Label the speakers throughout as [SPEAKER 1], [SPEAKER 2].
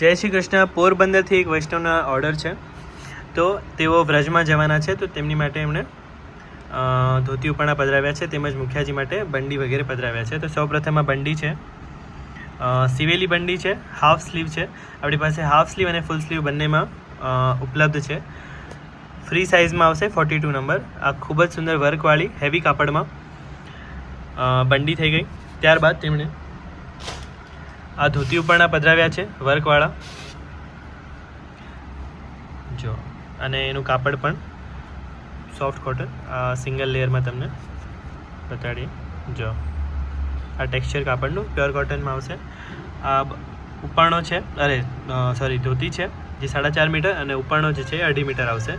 [SPEAKER 1] જય શ્રી કૃષ્ણ. પોરબંદરથી એક વૈષ્ણવના ઓર્ડર છે, તો તેઓ વ્રજમાં જવાના છે, તો તેમની માટે એમણે ધોતી ઉપરણા પધરાવ્યા છે, તેમજ મુખિયાજી માટે બંડી વગેરે પધરાવ્યા છે. તો સૌપ્રથમ આ બંડી છે, સિવેલી બંડી છે, હાફ સ્લીવ છે. આપણી પાસે હાફ સ્લીવ અને ફૂલ સ્લીવ બંનેમાં ઉપલબ્ધ છે. ફ્રી સાઇઝમાં આવશે 42 નંબર. આ ખૂબ જ સુંદર વર્કવાળી હેવી કાપડમાં બંડી થઈ ગઈ. ત્યારબાદ તેમણે આ ધોતી ઉપરણા પધરાવ્યા છે વર્કવાળા, જો, અને એનું કાપડ પણ સોફ્ટ કોટન, સિંગલ લેયરમાં તમને બતાડીએ. જો, આ ટેક્સચર કાપડનું પ્યોર કોટનમાં આવશે. આ ઉપરણો છે, ધોતી છે જે 4.5 મીટર અને ઉપરણો જે છે 2.5 મીટર આવશે.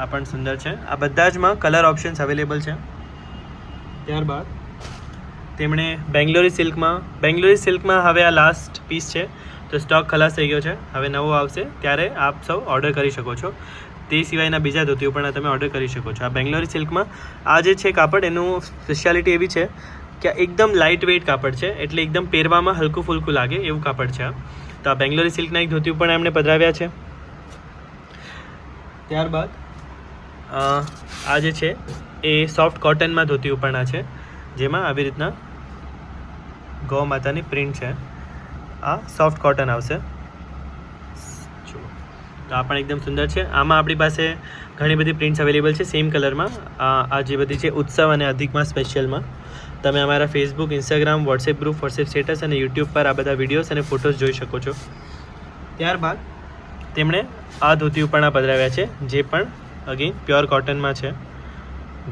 [SPEAKER 1] આ પણ સુંદર છે. આ બધા જમાં કલર ઓપ્શન્સ અવેલેબલ છે. ત્યારબાદ તેમણે બેંગ્લોરી સિલ્કમાં હવે આ લાસ્ટ પીસ છે, તો સ્ટોક ખલાસ થઈ ગયો છે. હવે નવો આવશે ત્યારે આપ સૌ ઓર્ડર કરી શકો છો. તે સિવાયના બીજા ધોતીઓ પણ તમે ઓર્ડર કરી શકો છો. આ બેંગ્લોરી સિલ્કમાં આ જે છે કાપડ, એનું સ્પેશિયાલિટી એવી છે કે એકદમ લાઇટ વેઇટ કાપડ છે, એટલે એકદમ પહેરવામાં હલકું ફુલકું લાગે એવું કાપડ છે. તો આ બેંગ્લોરી સિલ્કના એક ધોતી પણ એમણે પધરાવ્યા છે. ત્યારબાદ આ જે છે એ સોફ્ટ કોટનમાં ધોતી ઉપરણા છે, જેમાં આવી રીતના ગૌ માતાની પ્રિન્ટ છે. આ સોફ્ટ કોટન આવશે. તો આ પણ એકદમ સુંદર છે. આમાં આપણી પાસે ઘણી બધી પ્રિન્ટ્સ અવેલેબલ છે સેમ કલરમાં. આ જે બધી છે ઉત્સવ અને અધિકમાં સ્પેશિયલમાં. તમે અમારા Facebook, Instagram, WhatsApp group, WhatsApp status અને યુટ્યુબ પર આ બધા વિડીયોઝ અને ફોટોઝ જોઈ શકો છો. ત્યારબાદ તેમણે આ ધોતી ઉપરણા પધરાવ્યા છે, જે પણ અગેન પ્યોર કોટનમાં છે.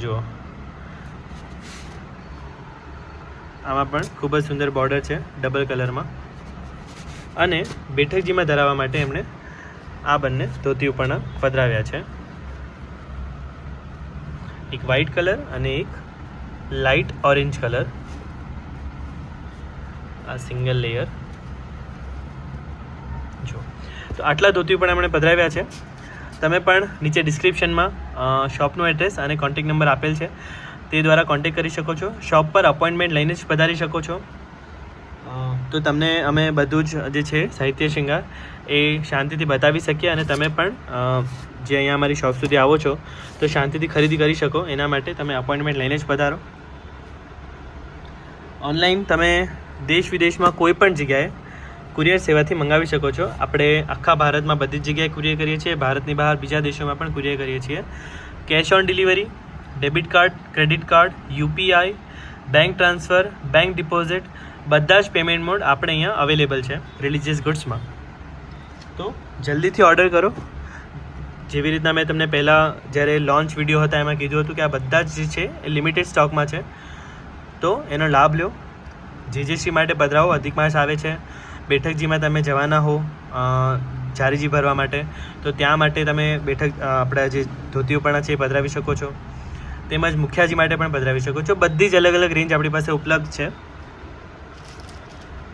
[SPEAKER 1] જુઓ, આમાં પણ ખૂબ જ સુંદર બોર્ડર છે ડબલ કલરમાં. અને બેઠકજીમાં ધરાવવા માટે એમણે આ બંને ધોતી ઉપરણા પધરાવ્યા છે, એક વ્હાઇટ કલર અને એક લાઇટ ઓરેન્જ કલર. આ સિંગલ લેયર. જો, તો આટલા ધોતી પણ એમણે પધરાવ્યા છે. તમે પણ નીચે ડિસ્ક્રિપ્શનમાં શોપનું એડ્રેસ અને કોન્ટેક્ટ નંબર આપેલ છે, તે દ્વારા કોન્ટેક્ટ કરી શકો છો. શોપ પર અપોઇન્ટમેન્ટ લઈને જ પધારી શકો છો. તો તમને અમે બધું જ જે છે સાહિત્ય શૃંગાર એ શાંતિથી બતાવી શકીએ, અને તમે પણ જે અહીંયા અમારી શોપ સુધી આવો છો તો શાંતિથી ખરીદી કરી શકો. એના માટે તમે અપોઇન્ટમેન્ટ લઈને જ પધારો. ઓનલાઈન તમે દેશ વિદેશમાં કોઈ પણ જગ્યાએ કુરિયર સેવાથી મંગાવી શકો છો. આપણે આખા ભારતમાં બધી જ જગ્યાએ કુરિયર કરીએ છીએ. ભારતની બહાર બીજા દેશોમાં પણ કુરિયર કરીએ છીએ. Cash on delivery, debit card, credit card, UPI, bank transfer, bank deposit, બધા જ પેમેન્ટ મોડ આપણે અહીંયા અવેલેબલ છે રિલિજિયસ ગુડ્સમાં. તો જલ્દીથી ઓર્ડર કરો. જેવી રીતના મેં તમને પહેલાં જ્યારે લોન્ચ વિડીયો હતા એમાં કીધું હતું કે આ બધા જ જે છે એ લિમિટેડ સ્ટોકમાં છે, તો એનો લાભ લો. જેજેશ્રી માટે પધરાવો. અધિક માસ આવે છે. બેઠકજીમાં તમે જવાના હો ચારીજી ભરવા માટે, તો ત્યાં માટે તમે આપણા જે ધોતી ઉપરણા છે એ પધરાવી શકો છો. તેમજ મુખિયાજી માટે પણ પધરાવી શકો છો. બધી જ અલગ અલગ રેન્જ આપણી પાસે ઉપલબ્ધ છે.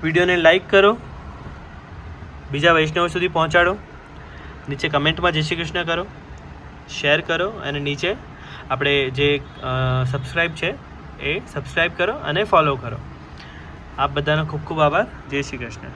[SPEAKER 1] વિડીયોને લાઈક કરો, બીજા વૈષ્ણવ સુધી પહોંચાડો, નીચે કમેન્ટમાં જય શ્રી કૃષ્ણ કરો, શેર કરો, અને નીચે આપણે જે સબસ્ક્રાઈબ છે એ સબસ્ક્રાઈબ કરો અને ફોલો કરો. આપ બધાનો ખૂબ ખૂબ આભાર. જય શ્રી કૃષ્ણ.